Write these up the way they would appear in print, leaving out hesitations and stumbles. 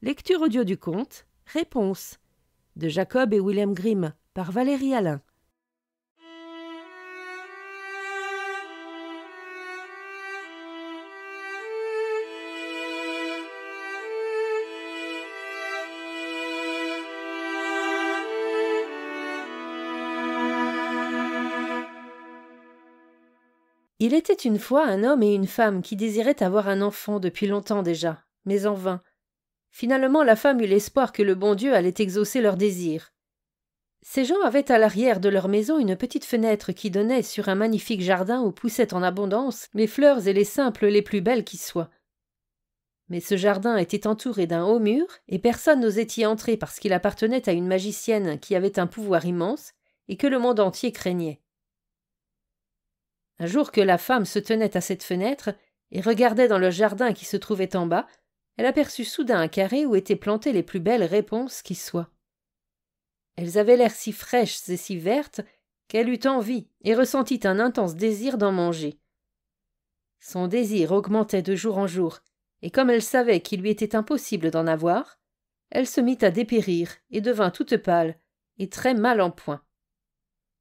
Lecture audio du conte Réponse de Jacob et William Grimm par Valérie Alain. Il était une fois un homme et une femme qui désiraient avoir un enfant depuis longtemps déjà, mais en vain. Finalement, la femme eut l'espoir que le bon Dieu allait exaucer leur désir. Ces gens avaient à l'arrière de leur maison une petite fenêtre qui donnait sur un magnifique jardin où poussaient en abondance les fleurs et les simples les plus belles qui soient. Mais ce jardin était entouré d'un haut mur, et personne n'osait y entrer parce qu'il appartenait à une magicienne qui avait un pouvoir immense et que le monde entier craignait. Un jour que la femme se tenait à cette fenêtre et regardait dans le jardin qui se trouvait en bas, elle aperçut soudain un carré où étaient plantées les plus belles réponses qui soient. Elles avaient l'air si fraîches et si vertes qu'elle eut envie et ressentit un intense désir d'en manger. Son désir augmentait de jour en jour, et comme elle savait qu'il lui était impossible d'en avoir, elle se mit à dépérir et devint toute pâle et très mal en point.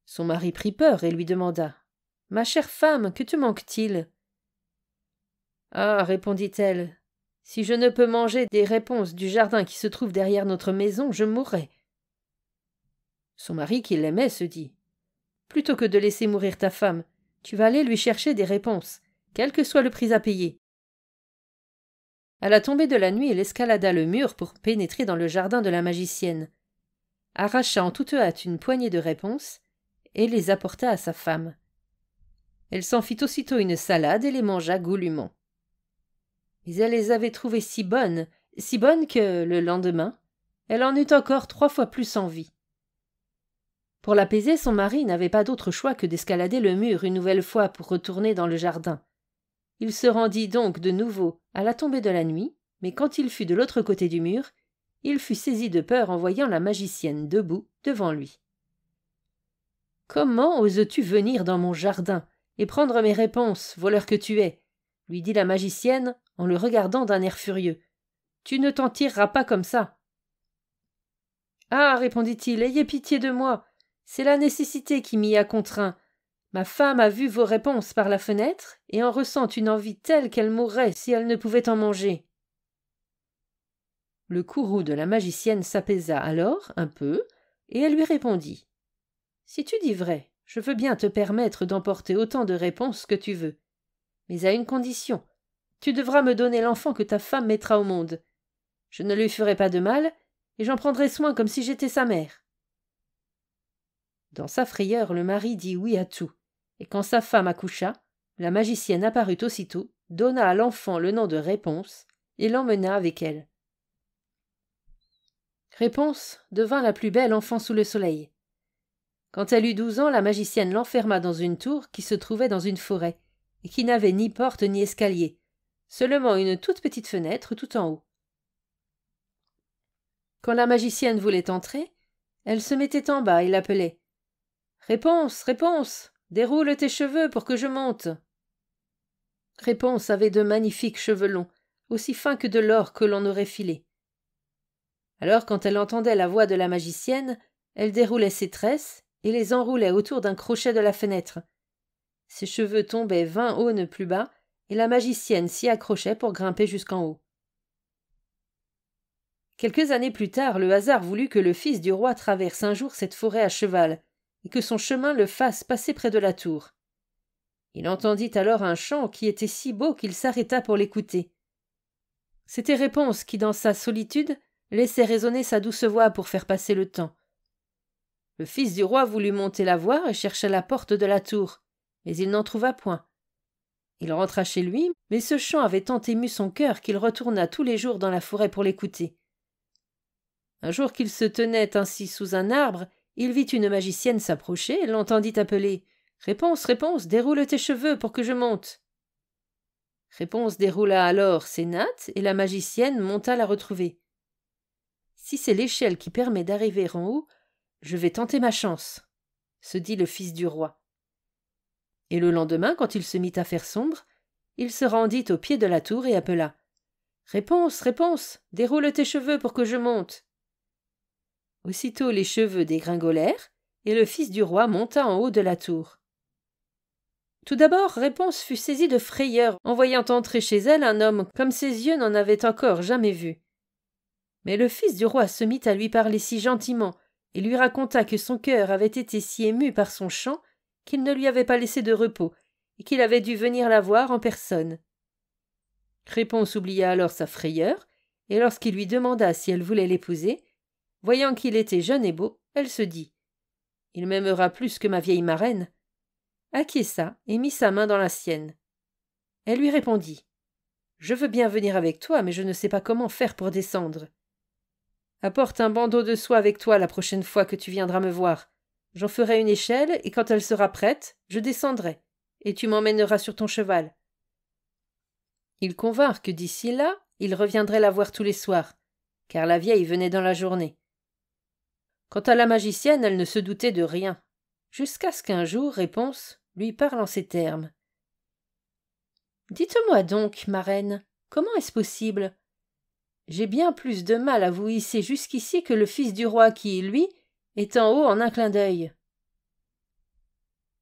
Son mari prit peur et lui demanda « Ma chère femme, que te manque-t-il » ?»« Ah, répondit-elle, si je ne peux manger des réponses du jardin qui se trouve derrière notre maison, je mourrai. » Son mari, qui l'aimait, se dit « Plutôt que de laisser mourir ta femme, tu vas aller lui chercher des réponses, quel que soit le prix à payer. » À la tombée de la nuit, il escalada le mur pour pénétrer dans le jardin de la magicienne, arracha en toute hâte une poignée de réponses et les apporta à sa femme. Elle s'en fit aussitôt une salade et les mangea goulûment. Mais elle les avait trouvées si bonnes que, le lendemain, elle en eut encore 3 fois plus envie. Pour l'apaiser, son mari n'avait pas d'autre choix que d'escalader le mur une nouvelle fois pour retourner dans le jardin. Il se rendit donc de nouveau à la tombée de la nuit, mais quand il fut de l'autre côté du mur, il fut saisi de peur en voyant la magicienne debout devant lui. « Comment oses-tu venir dans mon jardin et prendre mes réponses, voleur que tu es ?» lui dit la magicienne en le regardant d'un air furieux. « Tu ne t'en tireras pas comme ça. »« Ah, répondit-il, ayez pitié de moi. C'est la nécessité qui m'y a contraint. Ma femme a vu vos réponses par la fenêtre et en ressent une envie telle qu'elle mourrait si elle ne pouvait en manger. » Le courroux de la magicienne s'apaisa alors un peu et elle lui répondit. « Si tu dis vrai, je veux bien te permettre d'emporter autant de réponses que tu veux. Mais à une condition. Tu devras me donner l'enfant que ta femme mettra au monde. Je ne lui ferai pas de mal et j'en prendrai soin comme si j'étais sa mère. » Dans sa frayeur, le mari dit oui à tout, et quand sa femme accoucha, la magicienne apparut aussitôt, donna à l'enfant le nom de Réponse et l'emmena avec elle. Réponse devint la plus belle enfant sous le soleil. Quand elle eut 12 ans, la magicienne l'enferma dans une tour qui se trouvait dans une forêt, et qui n'avait ni porte ni escalier, seulement une toute petite fenêtre tout en haut. Quand la magicienne voulait entrer, elle se mettait en bas et l'appelait. « Réponse, Réponse, déroule tes cheveux pour que je monte. » Réponse avait de magnifiques cheveux longs, aussi fins que de l'or que l'on aurait filé. Alors, quand elle entendait la voix de la magicienne, elle déroulait ses tresses et les enroulait autour d'un crochet de la fenêtre. Ses cheveux tombaient 20 aunes plus bas, et la magicienne s'y accrochait pour grimper jusqu'en haut. Quelques années plus tard, le hasard voulut que le fils du roi traverse un jour cette forêt à cheval, et que son chemin le fasse passer près de la tour. Il entendit alors un chant qui était si beau qu'il s'arrêta pour l'écouter. C'était Réponse qui, dans sa solitude, laissait résonner sa douce voix pour faire passer le temps. Le fils du roi voulut monter la voir et chercha la porte de la tour, mais il n'en trouva point. Il rentra chez lui, mais ce chant avait tant ému son cœur qu'il retourna tous les jours dans la forêt pour l'écouter. Un jour qu'il se tenait ainsi sous un arbre, il vit une magicienne s'approcher et l'entendit appeler « Réponse, Réponse, déroule tes cheveux pour que je monte. » Réponse déroula alors ses nattes et la magicienne monta la retrouver. « Si c'est l'échelle qui permet d'arriver en haut, je vais tenter ma chance, » se dit le fils du roi. Et le lendemain, quand il se mit à faire sombre, il se rendit au pied de la tour et appela Réponse, réponse, déroule tes cheveux pour que je monte. Aussitôt les cheveux dégringolèrent, et le fils du roi monta en haut de la tour. Tout d'abord, Réponse fut saisie de frayeur en voyant entrer chez elle un homme comme ses yeux n'en avaient encore jamais vu. Mais le fils du roi se mit à lui parler si gentiment et lui raconta que son cœur avait été si ému par son chant qu'il ne lui avait pas laissé de repos et qu'il avait dû venir la voir en personne. Réponse oublia alors sa frayeur, et lorsqu'il lui demanda si elle voulait l'épouser, voyant qu'il était jeune et beau, elle se dit « Il m'aimera plus que ma vieille marraine », acquiesça et mit sa main dans la sienne. Elle lui répondit « Je veux bien venir avec toi, mais je ne sais pas comment faire pour descendre. Apporte un bandeau de soie avec toi la prochaine fois que tu viendras me voir. J'en ferai une échelle, et quand elle sera prête, je descendrai, et tu m'emmèneras sur ton cheval. » Ils convinrent que d'ici là, il reviendrait la voir tous les soirs, car la vieille venait dans la journée. Quant à la magicienne, elle ne se doutait de rien, jusqu'à ce qu'un jour, Réponse lui parle en ces termes. « Dites-moi donc, marraine, comment est-ce possible? J'ai bien plus de mal à vous hisser jusqu'ici que le fils du roi qui, lui, est en haut en un clin d'œil. »«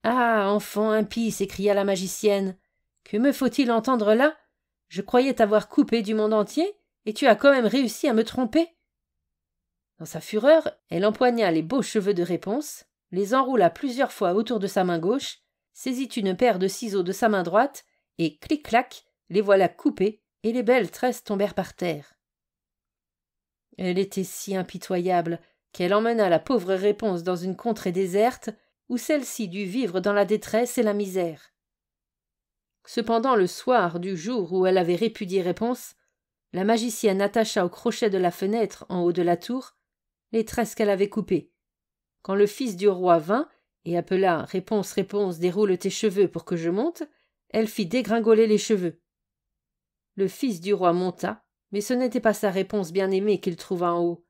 Ah, enfant impie, s'écria la magicienne, que me faut-il entendre là? Je croyais t'avoir coupé du monde entier, et tu as quand même réussi à me tromper. » Dans sa fureur, elle empoigna les beaux cheveux de Réponse, les enroula plusieurs fois autour de sa main gauche, saisit une paire de ciseaux de sa main droite, et clic-clac, les voilà coupés, et les belles tresses tombèrent par terre. Elle était si impitoyable qu'elle emmena la pauvre Réponse dans une contrée déserte, où celle-ci dut vivre dans la détresse et la misère. Cependant, le soir du jour où elle avait répudié Réponse, la magicienne attacha au crochet de la fenêtre en haut de la tour les tresses qu'elle avait coupées. Quand le fils du roi vint et appela « Réponse, Réponse, déroule tes cheveux pour que je monte », elle fit dégringoler les cheveux. Le fils du roi monta, mais ce n'était pas sa Réponse bien-aimée qu'il trouva en haut.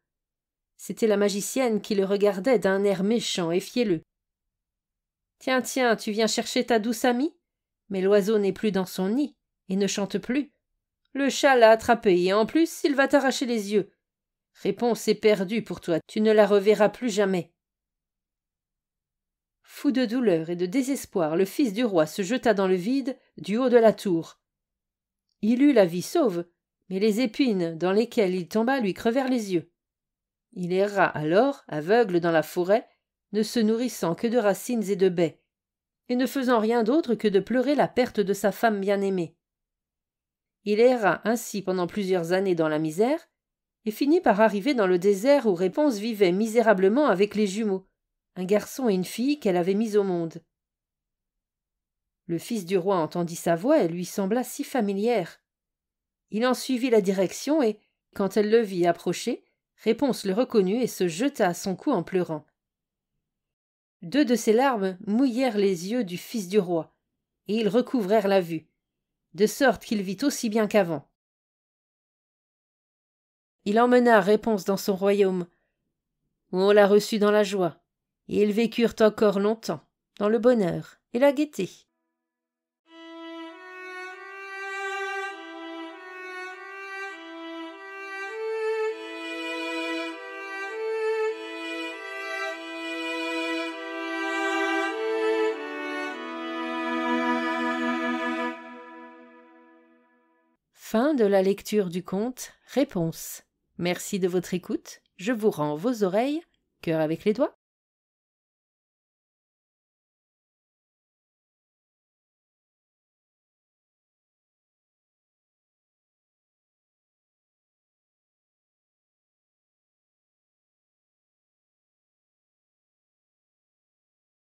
C'était la magicienne qui le regardait d'un air méchant et fielleux. « Tiens, tiens, tu viens chercher ta douce amie ? Mais l'oiseau n'est plus dans son nid et ne chante plus. Le chat l'a attrapé et en plus il va t'arracher les yeux. Réponse est perdue pour toi, tu ne la reverras plus jamais. » Fou de douleur et de désespoir, le fils du roi se jeta dans le vide du haut de la tour. Il eut la vie sauve, mais les épines dans lesquelles il tomba lui crevèrent les yeux. Il erra alors, aveugle dans la forêt, ne se nourrissant que de racines et de baies, et ne faisant rien d'autre que de pleurer la perte de sa femme bien-aimée. Il erra ainsi pendant plusieurs années dans la misère, et finit par arriver dans le désert où Réponse vivait misérablement avec les jumeaux, un garçon et une fille qu'elle avait mis au monde. Le fils du roi entendit sa voix et lui sembla si familière. Il en suivit la direction et, quand elle le vit approcher, Réponse le reconnut et se jeta à son cou en pleurant. 2 de ses larmes mouillèrent les yeux du fils du roi, et ils recouvrèrent la vue, de sorte qu'il vit aussi bien qu'avant. Il emmena Réponse dans son royaume, où on la reçut dans la joie, et ils vécurent encore longtemps, dans le bonheur et la gaieté. Fin de la lecture du conte Réponse. Merci de votre écoute. Je vous rends vos oreilles, cœur avec les doigts.